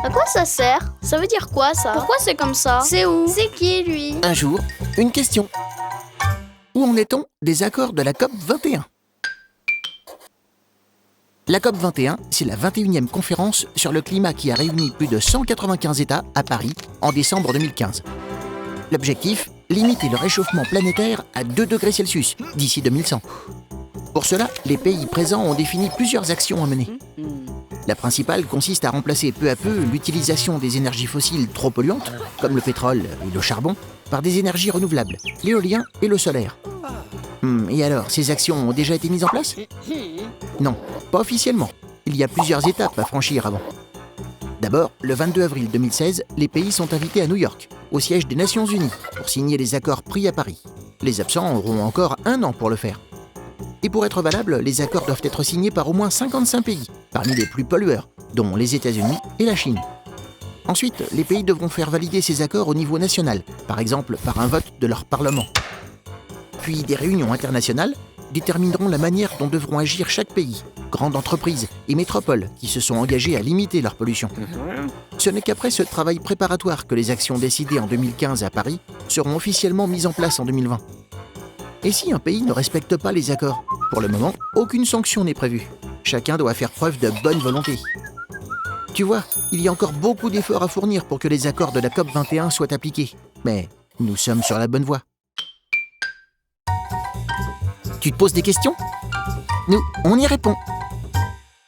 À quoi ça sert? Ça veut dire quoi ça? Pourquoi c'est comme ça? C'est où? C'est qui lui? Un jour, une question. Où en est-on des accords de la COP 21? La COP 21, c'est la 21e conférence sur le climat qui a réuni plus de 195 États à Paris en décembre 2015. L'objectif, limiter le réchauffement planétaire à 2 degrés Celsius d'ici 2100. Pour cela, les pays présents ont défini plusieurs actions à mener. La principale consiste à remplacer peu à peu l'utilisation des énergies fossiles trop polluantes, comme le pétrole et le charbon, par des énergies renouvelables, l'éolien et le solaire. Et alors, ces actions ont déjà été mises en place? Non, pas officiellement. Il y a plusieurs étapes à franchir avant. D'abord, le 22 avril 2016, les pays sont invités à New York, au siège des Nations Unies, pour signer les accords pris à Paris. Les absents auront encore 1 an pour le faire. Et pour être valables, les accords doivent être signés par au moins 55 pays, parmi les plus pollueurs, dont les États-Unis et la Chine. Ensuite, les pays devront faire valider ces accords au niveau national, par exemple par un vote de leur Parlement. Puis des réunions internationales détermineront la manière dont devront agir chaque pays, grandes entreprises et métropoles qui se sont engagées à limiter leur pollution. Ce n'est qu'après ce travail préparatoire que les actions décidées en 2015 à Paris seront officiellement mises en place en 2020. Et si un pays ne respecte pas les accords? Pour le moment, aucune sanction n'est prévue. Chacun doit faire preuve de bonne volonté. Tu vois, il y a encore beaucoup d'efforts à fournir pour que les accords de la COP 21 soient appliqués. Mais nous sommes sur la bonne voie. Tu te poses des questions? Nous, on y répond.